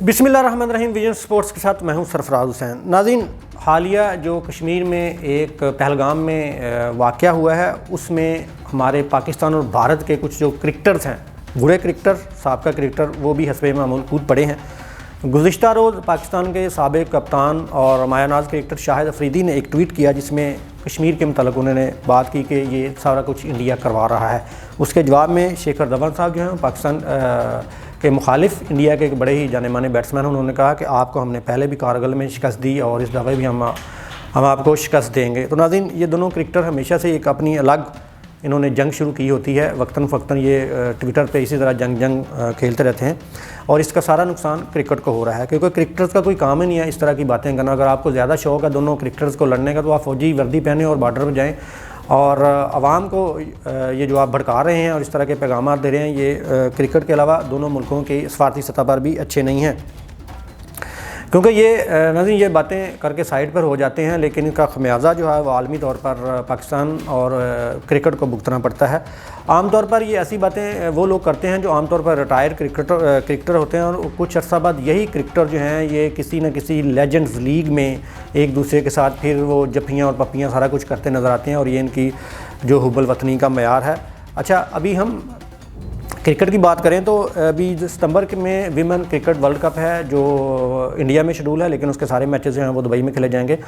बिस्मिल्लाहिर्रहमानिर्रहीम। Vision sports के साथ मैं हूं सरफराज हुसैन। नाज़रीन, हालिया जो कश्मीर में एक पहलगाम में वाक़या हुआ है, उसमें हमारे पाकिस्तान और भारत के कुछ जो क्रिकेटर्स हैं, बुरे क्रिकेटर, साबका क्रिकेटर, वो भी हस्बे मामूल कूद पड़े हैं। गुज़िश्ता रोज़ पाकिस्तान के साबिक़ कप्तान और मायानाज़ क्रिकेटर शाहिद अफरीदी ने एक ट्वीट किया जिसमें कश्मीर के मतलब उन्होंने बात की कि ये सारा कुछ इंडिया करवा रहा है। उसके जवाब में शेखर धवन साहब जो हैं पाकिस्तान के मुखालिफ इंडिया के एक बड़े ही जाने माने बैट्समैन, उन्होंने कहा कि आपको हमने पहले भी कारगिल में शिकस्त दी और इस दफ़े भी हम आपको शिकस्त देंगे। तो नाज़रीन, ये दोनों क्रिकेटर हमेशा से एक अपनी अलग इन्होंने जंग शुरू की होती है। वक्तन फ़क्तन ये ट्विटर पे इसी तरह जंग खेलते रहते हैं और इसका सारा नुकसान क्रिकेट को हो रहा है, क्योंकि क्रिकेटर्स का कोई काम ही नहीं है इस तरह की बातें करना। अगर आपको ज़्यादा शौक़ है दोनों क्रिकेटर्स को लड़ने का, तो आप फ़ौजी वर्दी पहने और बॉर्डर पर जाएँ। और आवाम को ये जो आप भड़का रहे हैं और इस तरह के पैगाम दे रहे हैं, ये क्रिकेट के अलावा दोनों मुल्कों की स्वार्थी सतह पर भी अच्छे नहीं हैं, क्योंकि ये नाज़रीन ये बातें करके साइड पर हो जाते हैं, लेकिन इनका खमियाजा जो है वो आलमी तौर पर पाकिस्तान और क्रिकेट को भुगतना पड़ता है। आमतौर पर ये ऐसी बातें वो लोग करते हैं जो आमतौर पर रिटायर्ड क्रिकेटर होते हैं, और कुछ अर्सा बाद यही क्रिकेटर जो हैं ये किसी न किसी लेजेंड्स लीग में एक दूसरे के साथ फिर वो जफ्फियाँ और पप्पियाँ सारा कुछ करते नज़र आते हैं, और ये इनकी जो हुब्बुल वतनी का मयार है। अच्छा, अभी हम क्रिकेट की बात करें तो अभी सितंबर में विमेन क्रिकेट वर्ल्ड कप है जो इंडिया में शेड्यूल है, लेकिन उसके सारे मैचेस जो हैं वो दुबई में खेले जाएंगे।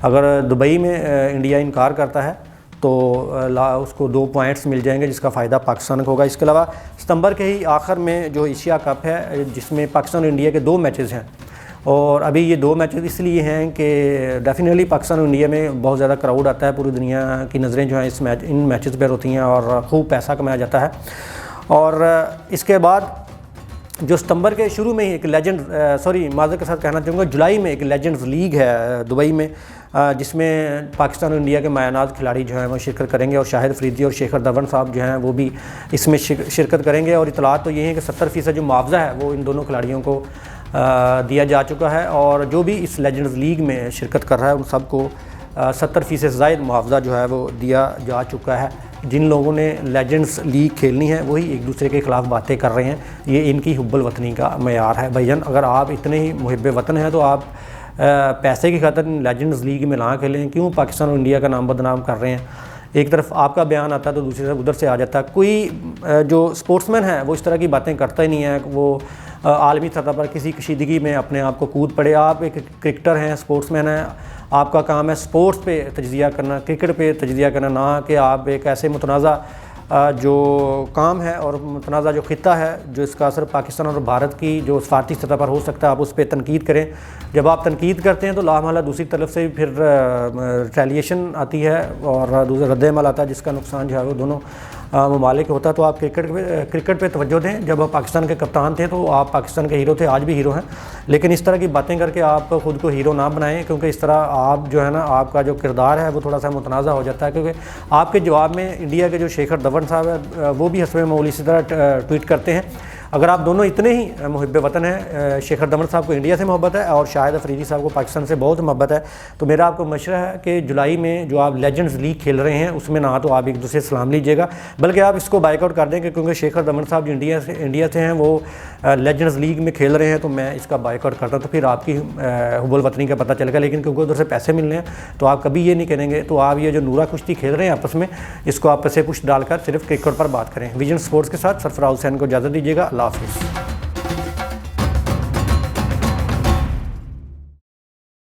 अगर दुबई में इंडिया इनकार करता है तो उसको 2 पॉइंट्स मिल जाएंगे, जिसका फ़ायदा पाकिस्तान को होगा। इसके अलावा सितंबर के ही आखिर में जो एशिया कप है, जिसमें पाकिस्तान और इंडिया के 2 मैचेज़ हैं, और अभी ये 2 मैचेस इसलिए हैं कि डेफिनेटली पाकिस्तान और इंडिया में बहुत ज़्यादा क्राउड आता है, पूरी दुनिया की नज़रें जो हैं इन मैचेस पर होती हैं और खूब पैसा कमाया जाता है। और इसके बाद जो सितंबर के शुरू में ही एक माज़रत के साथ कहना चाहूँगा, जुलाई में एक लेजेंड्स लीग है दुबई में, जिसमें पाकिस्तान और इंडिया के मायानाज़ खिलाड़ी जो हैं वो शिरकत करेंगे, और शाहिद अफरीदी और शेखर धवन साहब जो हैं वो भी इसमें शिरकत करेंगे। और इतलात तो ये है कि 70% जो मुआवजा है वो इन दोनों खिलाड़ियों को दिया जा चुका है, और जो भी इस लेजेंड्स लीग में शिरकत कर रहा है उन सबको 70% से ज़ायद मुआवजा जो है वो दिया जा चुका है। जिन लोगों ने लेजेंड्स लीग खेलनी है वही एक दूसरे के ख़िलाफ़ बातें कर रहे हैं, ये इनकी हुब्बुल वतनी का मयार है। भाईजान, अगर आप इतने ही मुहिब्बे वतन हैं तो आप पैसे की खातिर लेजेंड्स लीग में ना खेलें। क्यों पाकिस्तान और इंडिया का नाम बदनाम कर रहे हैं? एक तरफ आपका बयान आता है तो दूसरी तरफ उधर से आ जाता है। कोई जो स्पोर्ट्समैन है वो इस तरह की बातें करता ही नहीं है, वो आलमी सतह पर किसी कशीदगी में अपने आप को कूद पड़े। आप एक क्रिकेटर हैं, स्पोर्ट्समैन हैं, आपका काम है स्पोर्ट्स पे तज्ज़िया करना, क्रिकेट पे तज्ज़िया करना, ना कि आप एक ऐसे मुतनाज़ा जो काम है और मुतनाज़ा जो खित्ता है जो इसका असर पाकिस्तान और भारत की जो स्वार्थी सतह पर हो सकता है, आप उस पर तनकीद करें। जब आप तनकीद करते हैं तो लामहला दूसरी तरफ से फिर रिटेलिएशन आती है और दूसरा रद्द-ए-अमल आता है, जिसका नुकसान जो है वो दोनों ममालिक होता है। तो आप क्रिकेट पे तवज्जो दें। जब आप पाकिस्तान के कप्तान थे तो आप पाकिस्तान के हीरो थे, आज भी हीरो हैं, लेकिन इस तरह की बातें करके आप ख़ुद को हीरो ना बनाएं, क्योंकि इस तरह आप जो है ना, आपका जो किरदार है वो थोड़ा सा मुतनाज़ा हो जाता है। क्योंकि आपके जवाब में इंडिया के जो शेखर धवन साहब है वो भी हस्बे मामूल इसी तरह ट्वीट करते हैं। अगर आप दोनों इतने ही मुहिब्बे वतन हैं, शेखर धवन साहब को इंडिया से मोहब्बत है और शाहिद अफरीदी साहब को पाकिस्तान से बहुत मोहब्बत है, तो मेरा आपको मशवरा है कि जुलाई में जो आप लेजेंड्स लीग खेल रहे हैं उसमें ना तो आप एक दूसरे से सलाम लीजिएगा, बल्कि आप इसको बाइकआउट कर देंगे, क्योंकि शेखर धवन साहब जो इंडिया से हैं वो लेजेंड्स लीग में खेल रहे हैं, तो मैं इसका बाइकआउट करता हूँ। तो फिर आपकी हुब्बुल वतनी का पता चलेगा। लेकिन क्योंकि उधर से पैसे मिलने हैं तो आप कभी ये नहीं करेंगे। तो आप ये जो नूरा कुश्ती खेल रहे हैं आपस में, इसको आप पैसे पुश डालकर सिर्फ क्रिकेट पर बात करें। विजन स्पोर्ट्स के साथ सरफराज हुसैन को इजाज़त दीजिएगा। अल्लाह हाफ़िज़।